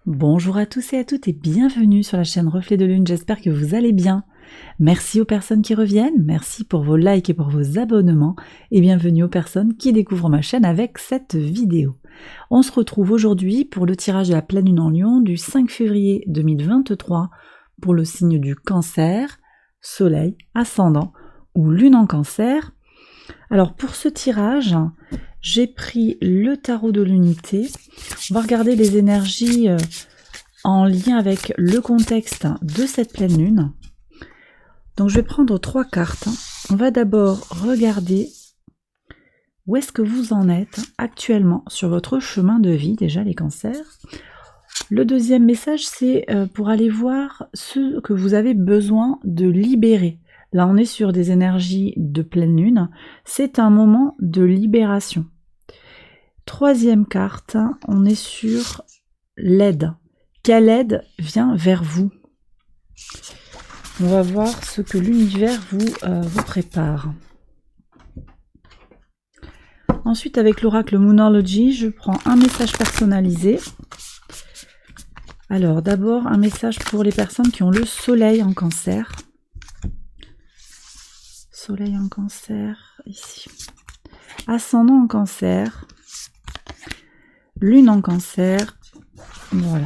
Bonjour à tous et à toutes et bienvenue sur la chaîne Reflet de Lune, j'espère que vous allez bien. Merci aux personnes qui reviennent, merci pour vos likes et pour vos abonnements et bienvenue aux personnes qui découvrent ma chaîne avec cette vidéo. On se retrouve aujourd'hui pour le tirage de la pleine lune en Lion du 5 février 2023 pour le signe du Cancer, Soleil, Ascendant ou Lune en Cancer. Alors pour ce tirage, j'ai pris le tarot de l'unité. On va regarder les énergies en lien avec le contexte de cette pleine lune. Donc je vais prendre 3 cartes. On va d'abord regarder où est-ce que vous en êtes actuellement sur votre chemin de vie, déjà les cancers. Le deuxième message, c'est pour aller voir ce que vous avez besoin de libérer. Là, on est sur des énergies de pleine lune. C'est un moment de libération. Troisième carte, on est sur l'aide. Quelle aide vient vers vous? On va voir ce que l'univers vous prépare. Ensuite, avec l'oracle Moonology, je prends un message personnalisé. Alors, d'abord, un message pour les personnes qui ont le soleil en cancer. Soleil en cancer, ici. Ascendant en cancer. Lune en cancer. Voilà.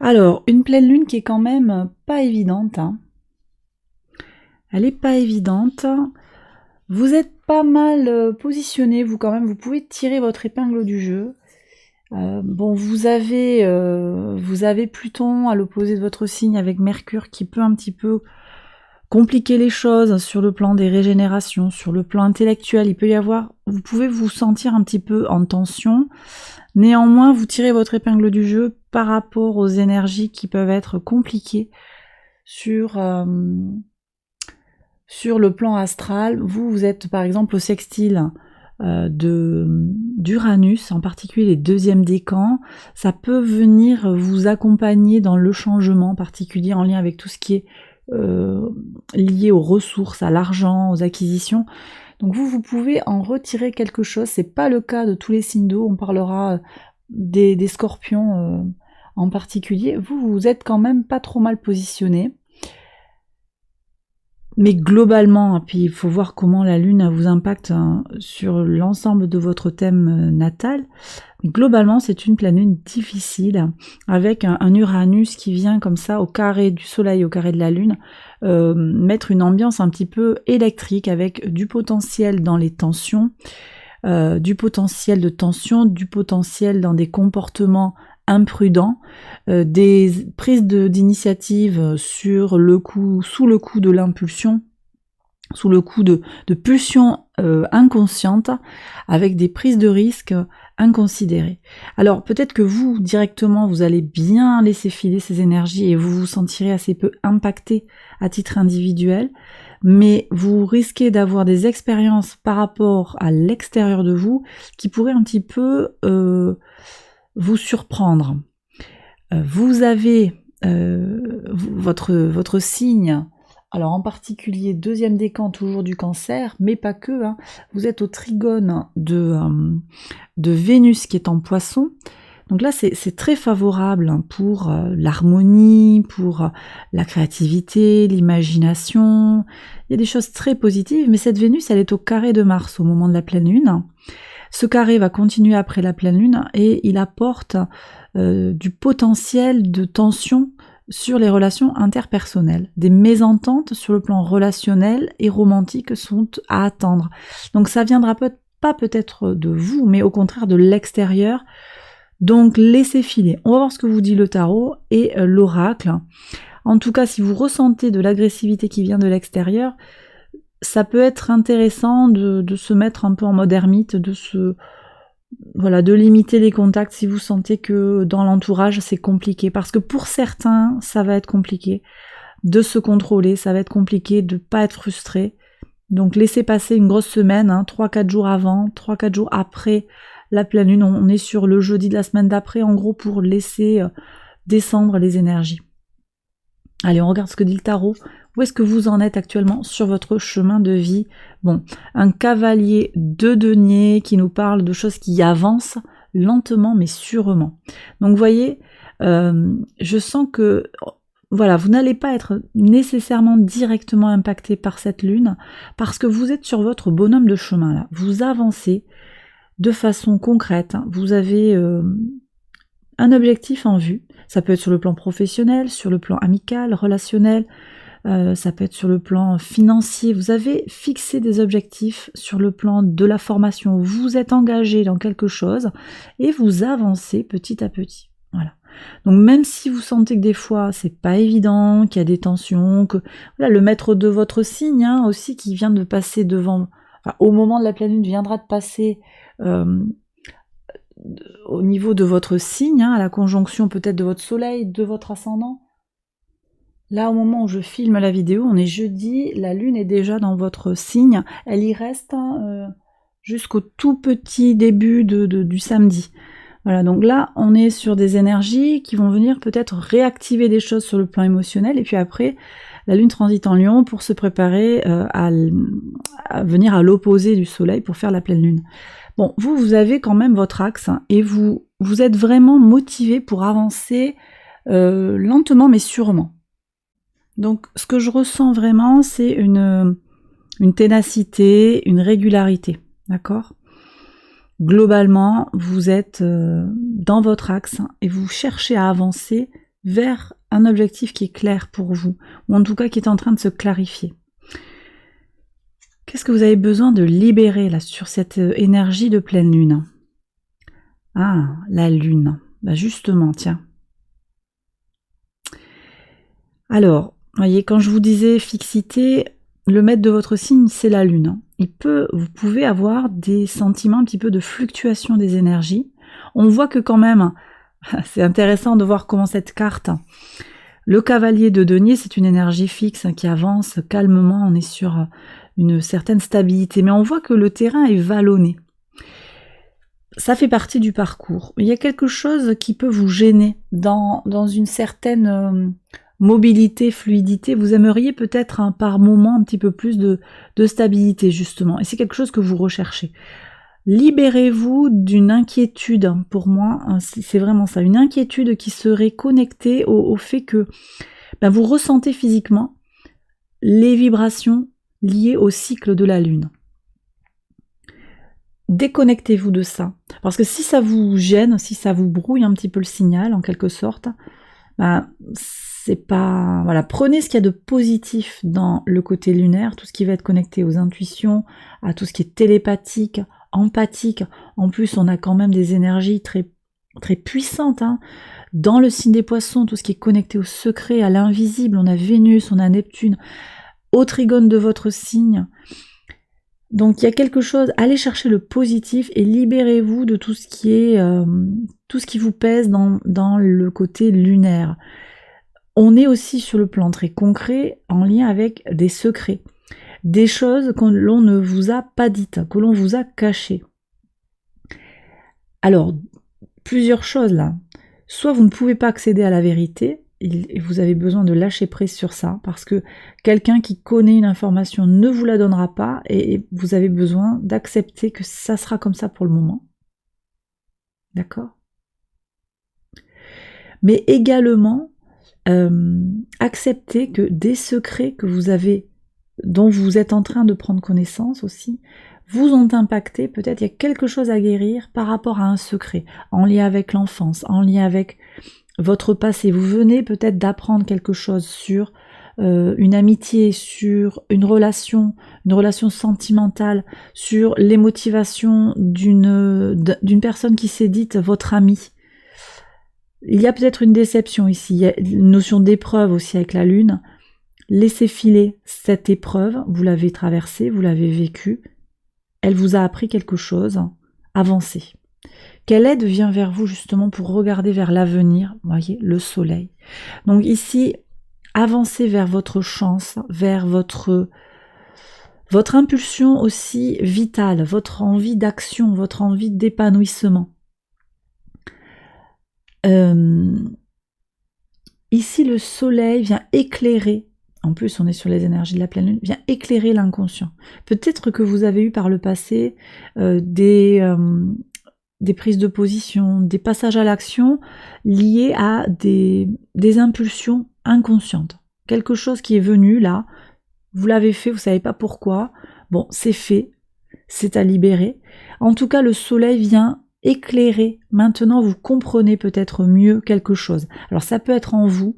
Alors, une pleine lune qui est quand même pas évidente. Elle est pas évidente. Vous êtes pas mal positionné, vous quand même. Vous pouvez tirer votre épingle du jeu. Bon, vous avez Pluton à l'opposé de votre signe avec Mercure qui peut un petit peu compliquer les choses sur le plan des régénérations, sur le plan intellectuel. Il peut y avoir, vous pouvez vous sentir un petit peu en tension. Néanmoins, vous tirez votre épingle du jeu par rapport aux énergies qui peuvent être compliquées sur le plan astral. Vous êtes par exemple au sextile d'Uranus, en particulier les deuxièmes décans. Ça peut venir vous accompagner dans le changement particulier en lien avec tout ce qui est lié aux ressources, à l'argent, aux acquisitions. Donc vous pouvez en retirer quelque chose. C'est pas le cas de tous les signes d'eau. On parlera des scorpions en particulier. Vous êtes quand même pas trop mal positionné. Mais globalement, puis il faut voir comment la lune vous impacte sur l'ensemble de votre thème natal. Globalement, c'est une pleine lune difficile, avec un Uranus qui vient comme ça au carré du soleil, au carré de la lune, mettre une ambiance un petit peu électrique, avec du potentiel dans les tensions, du potentiel de tension, du potentiel dans des comportements imprudents, des prises d'initiative sous le coup de l'impulsion, sous le coup de pulsions inconscientes, avec des prises de risques inconsidérées. Alors peut-être que vous, directement, vous allez bien laisser filer ces énergies et vous vous sentirez assez peu impacté à titre individuel, mais vous risquez d'avoir des expériences par rapport à l'extérieur de vous qui pourraient un petit peu vous surprendre. Vous avez votre signe, alors en particulier deuxième décan toujours du Cancer, mais pas que, vous êtes au trigone de Vénus qui est en Poisson. Donc là c'est très favorable pour l'harmonie, pour la créativité, l'imagination. Il y a des choses très positives, mais cette Vénus elle est au carré de Mars au moment de la pleine lune. Ce carré va continuer après la pleine lune et il apporte du potentiel de tension sur les relations interpersonnelles. Des mésententes sur le plan relationnel et romantique sont à attendre. Donc ça viendra pas peut-être de vous, mais au contraire de l'extérieur. Donc laissez filer. On va voir ce que vous dit le tarot et l'oracle. En tout cas, si vous ressentez de l'agressivité qui vient de l'extérieur, ça peut être intéressant de se mettre un peu en mode ermite, de limiter les contacts si vous sentez que dans l'entourage c'est compliqué. Parce que pour certains, ça va être compliqué de se contrôler, ça va être compliqué de pas être frustré. Donc laissez passer une grosse semaine, 3-4 jours avant, 3-4 jours après la pleine lune. On est sur le jeudi de la semaine d'après, en gros, pour laisser descendre les énergies. Allez, on regarde ce que dit le tarot. Où est-ce que vous en êtes actuellement sur votre chemin de vie? Bon, un cavalier de denier qui nous parle de choses qui avancent lentement mais sûrement. Donc vous voyez, je sens que voilà, vous n'allez pas être nécessairement directement impacté par cette lune parce que vous êtes sur votre bonhomme de chemin là. Vous avancez de façon concrète. Hein. Vous avez un objectif en vue. Ça peut être sur le plan professionnel, sur le plan amical, relationnel. Ça peut être sur le plan financier. Vous avez fixé des objectifs sur le plan de la formation. Vous êtes engagé dans quelque chose et vous avancez petit à petit. Voilà. Donc même si vous sentez que des fois c'est pas évident, qu'il y a des tensions, que voilà, le maître de votre signe hein, aussi qui vient de passer devant, enfin, au moment de la pleine lune viendra de passer au niveau de votre signe, hein, à la conjonction peut-être de votre soleil, de votre ascendant. Là, au moment où je filme la vidéo, on est jeudi, la lune est déjà dans votre signe. Elle y reste jusqu'au tout petit début du samedi. Voilà, donc là, on est sur des énergies qui vont venir peut-être réactiver des choses sur le plan émotionnel. Et puis après, la lune transite en Lion pour se préparer à venir à l'opposé du soleil pour faire la pleine lune. Bon, vous avez quand même votre axe hein, et vous êtes vraiment motivé pour avancer lentement mais sûrement. Donc, ce que je ressens vraiment, c'est une ténacité, une régularité, d'accord? Globalement, vous êtes dans votre axe et vous cherchez à avancer vers un objectif qui est clair pour vous, ou en tout cas qui est en train de se clarifier. Qu'est-ce que vous avez besoin de libérer là sur cette énergie de pleine lune? Ah, la lune. Bah justement, tiens. Alors, voyez, quand je vous disais fixité, le maître de votre signe, c'est la lune. Vous pouvez avoir des sentiments un petit peu de fluctuation des énergies. On voit que quand même, c'est intéressant de voir comment cette carte, le cavalier de denier, c'est une énergie fixe qui avance calmement, on est sur une certaine stabilité, mais on voit que le terrain est vallonné. Ça fait partie du parcours. Il y a quelque chose qui peut vous gêner dans une certaine mobilité, fluidité. Vous aimeriez peut-être par moment un petit peu plus de stabilité justement. Et c'est quelque chose que vous recherchez. Libérez-vous d'une inquiétude. Pour moi, c'est vraiment ça. Une inquiétude qui serait connectée au fait que vous ressentez physiquement les vibrations liées au cycle de la Lune. Déconnectez-vous de ça. Parce que si ça vous gêne, si ça vous brouille un petit peu le signal, en quelque sorte, c'est pas... Voilà, prenez ce qu'il y a de positif dans le côté lunaire, tout ce qui va être connecté aux intuitions, à tout ce qui est télépathique, empathique. En plus, on a quand même des énergies très, très puissantes, hein. Dans le signe des Poissons, tout ce qui est connecté au secret, à l'invisible, on a Vénus, on a Neptune, au trigone de votre signe. Donc il y a quelque chose, allez chercher le positif et libérez-vous de tout ce qui est tout ce qui vous pèse dans le côté lunaire. On est aussi sur le plan très concret en lien avec des secrets, des choses que l'on ne vous a pas dites, que l'on vous a cachées. Alors, plusieurs choses là. Soit vous ne pouvez pas accéder à la vérité, et vous avez besoin de lâcher prise sur ça, parce que quelqu'un qui connaît une information ne vous la donnera pas, et vous avez besoin d'accepter que ça sera comme ça pour le moment. D'accord ? Mais également, accepter que des secrets que vous avez, dont vous êtes en train de prendre connaissance aussi, vous ont impacté, peut-être il y a quelque chose à guérir par rapport à un secret, en lien avec l'enfance, en lien avec votre passé. Vous venez peut-être d'apprendre quelque chose sur une amitié, sur une relation sentimentale, sur les motivations d'une personne qui s'est dite votre amie. Il y a peut-être une déception ici, il y a une notion d'épreuve aussi avec la lune. Laissez filer cette épreuve, vous l'avez traversée, vous l'avez vécue, elle vous a appris quelque chose, avancez. Quelle aide vient vers vous justement pour regarder vers l'avenir? Vous voyez, le soleil. Donc ici, avancez vers votre chance, vers votre impulsion aussi vitale, votre envie d'action, votre envie d'épanouissement. Ici, le soleil vient éclairer en plus on est sur les énergies de la pleine lune, vient éclairer l'inconscient. Peut-être que vous avez eu par le passé des prises de position, des passages à l'action liés à des impulsions inconscientes. Quelque chose qui est venu là, vous l'avez fait, vous savez pas pourquoi, bon c'est fait, c'est à libérer. En tout cas le soleil vient éclairer, maintenant vous comprenez peut-être mieux quelque chose. Alors ça peut être en vous,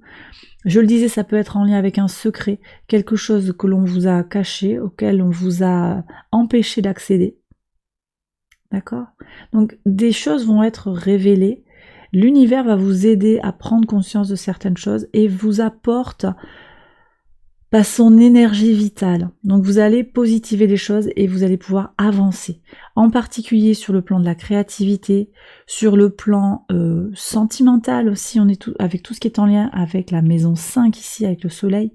je le disais, ça peut être en lien avec un secret, quelque chose que l'on vous a caché, auquel on vous a empêché d'accéder. D'accord? Donc des choses vont être révélées, l'univers va vous aider à prendre conscience de certaines choses et vous apporte son énergie vitale. Donc vous allez positiver les choses et vous allez pouvoir avancer. En particulier sur le plan de la créativité, sur le plan sentimental aussi, on est avec tout ce qui est en lien avec la maison 5 ici, avec le soleil.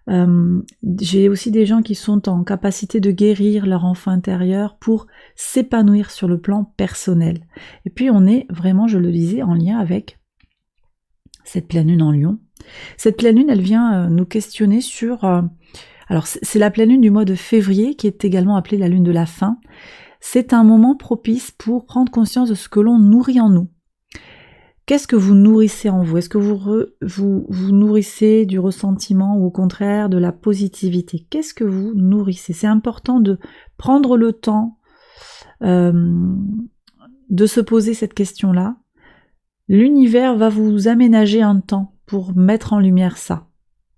J'ai aussi des gens qui sont en capacité de guérir leur enfant intérieur pour s'épanouir sur le plan personnel. Et puis on est vraiment, je le disais, en lien avec cette pleine lune en Lion. Cette pleine lune, elle vient nous questionner sur... alors c'est la pleine lune du mois de février qui est également appelée la lune de la faim. C'est un moment propice pour prendre conscience de ce que l'on nourrit en nous. Qu'est-ce que vous nourrissez en vous? Est-ce que vous nourrissez du ressentiment ou au contraire de la positivité? Qu'est-ce que vous nourrissez? C'est important de prendre le temps de se poser cette question-là. L'univers va vous aménager un temps pour mettre en lumière ça.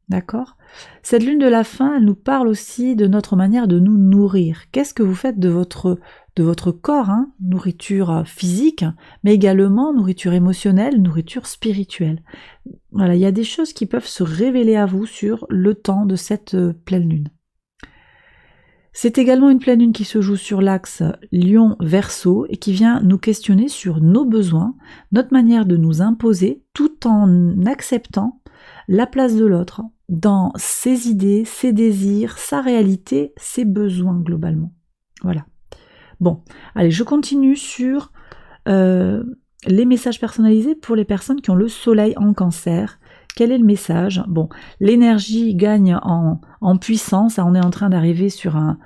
D'accord? Cette lune de la faim, elle nous parle aussi de notre manière de nous nourrir. Qu'est-ce que vous faites de votre corps, hein? Nourriture physique, mais également nourriture émotionnelle, nourriture spirituelle. Voilà, il y a des choses qui peuvent se révéler à vous sur le temps de cette pleine lune. C'est également une pleine lune qui se joue sur l'axe Lion-Verseau et qui vient nous questionner sur nos besoins, notre manière de nous imposer, tout en acceptant la place de l'autre dans ses idées, ses désirs, sa réalité, ses besoins globalement. Voilà. Bon, allez, je continue sur les messages personnalisés pour les personnes qui ont le soleil en Cancer. Quel est le message? Bon, l'énergie gagne en puissance, on est en train d'arriver sur un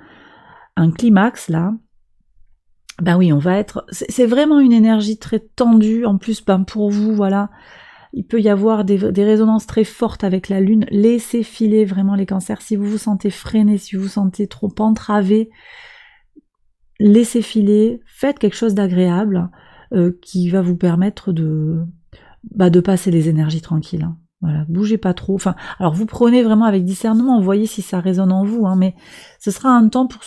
climax là. Ben oui, on va être... C'est vraiment une énergie très tendue, en plus pour vous, voilà. Il peut y avoir des résonances très fortes avec la lune. Laissez filer vraiment les cancers. Si vous vous sentez freiné, si vous vous sentez trop entravé, laissez filer, faites quelque chose d'agréable qui va vous permettre de passer les énergies tranquilles. Hein. Voilà, bougez pas trop. Enfin, alors vous prenez vraiment avec discernement, voyez si ça résonne en vous, hein, mais ce sera un temps pour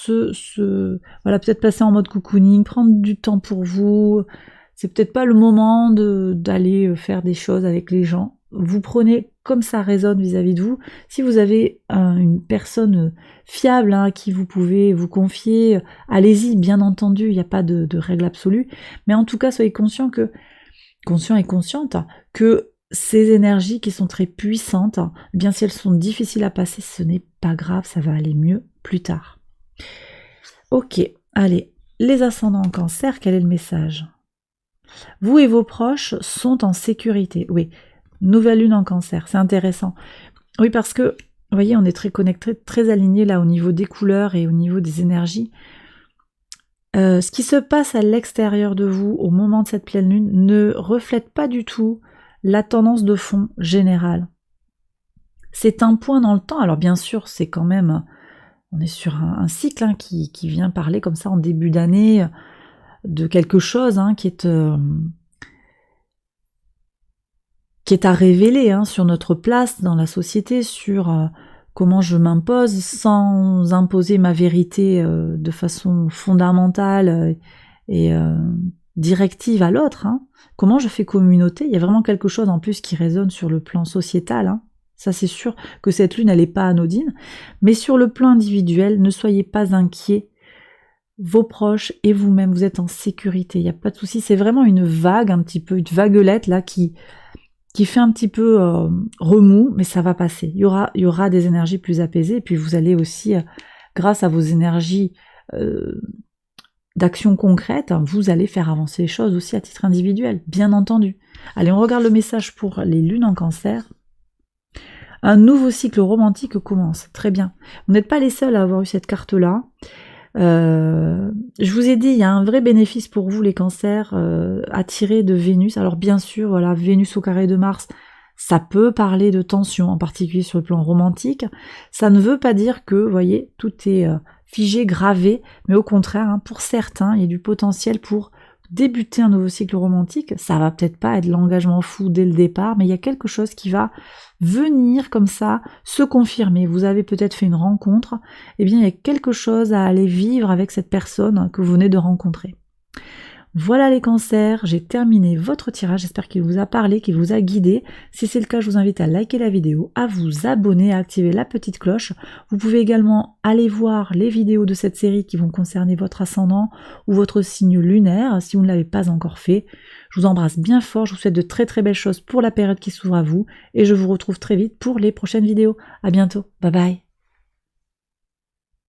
voilà, peut-être passer en mode cocooning, prendre du temps pour vous. C'est peut-être pas le moment d'aller faire des choses avec les gens. Vous prenez comme ça résonne vis-à-vis de vous. Si vous avez une personne fiable à qui vous pouvez vous confier, allez-y, bien entendu, il n'y a pas de règle absolue. Mais en tout cas, soyez conscient et consciente que ces énergies qui sont très puissantes, bien si elles sont difficiles à passer, ce n'est pas grave, ça va aller mieux plus tard. Ok, allez, les ascendants en Cancer, quel est le message? Vous et vos proches sont en sécurité. Oui, nouvelle lune en Cancer, c'est intéressant. Oui, parce que, vous voyez, on est très connectés, très alignés là au niveau des couleurs et au niveau des énergies. Ce qui se passe à l'extérieur de vous au moment de cette pleine lune ne reflète pas du tout la tendance de fond générale. C'est un point dans le temps. Alors bien sûr, c'est quand même... On est sur un cycle hein, qui vient parler comme ça en début d'année de quelque chose hein, qui est à révéler hein, sur notre place dans la société, sur comment je m'impose sans imposer ma vérité de façon fondamentale et directive à l'autre. Hein. Comment je fais communauté? Il y a vraiment quelque chose en plus qui résonne sur le plan sociétal. Hein. Ça c'est sûr que cette lune elle n'est pas anodine. Mais sur le plan individuel, ne soyez pas inquiets. Vos proches et vous-même, vous êtes en sécurité. Il n'y a pas de souci. C'est vraiment une vague, un petit peu, une vaguelette là qui fait un petit peu remous, mais ça va passer. Il y aura des énergies plus apaisées. Et puis vous allez aussi, grâce à vos énergies d'action concrète, vous allez faire avancer les choses aussi à titre individuel, bien entendu. Allez, on regarde le message pour les lunes en Cancer. Un nouveau cycle romantique commence. Très bien. Vous n'êtes pas les seuls à avoir eu cette carte-là. Je vous ai dit, il y a un vrai bénéfice pour vous, les cancers, attirés de Vénus. Alors bien sûr, voilà, Vénus au carré de Mars, ça peut parler de tension, en particulier sur le plan romantique. Ça ne veut pas dire que, vous voyez, tout est figé, gravé, mais au contraire, hein, pour certains, il y a du potentiel pour débuter un nouveau cycle romantique. Ça va peut-être pas être l'engagement fou dès le départ, mais il y a quelque chose qui va venir comme ça, se confirmer. Vous avez peut-être fait une rencontre, eh bien il y a quelque chose à aller vivre avec cette personne que vous venez de rencontrer. Voilà les cancers, j'ai terminé votre tirage, j'espère qu'il vous a parlé, qu'il vous a guidé. Si c'est le cas, je vous invite à liker la vidéo, à vous abonner, à activer la petite cloche. Vous pouvez également aller voir les vidéos de cette série qui vont concerner votre ascendant ou votre signe lunaire, si vous ne l'avez pas encore fait. Je vous embrasse bien fort, je vous souhaite de très très belles choses pour la période qui s'ouvre à vous, et je vous retrouve très vite pour les prochaines vidéos. À bientôt, bye bye.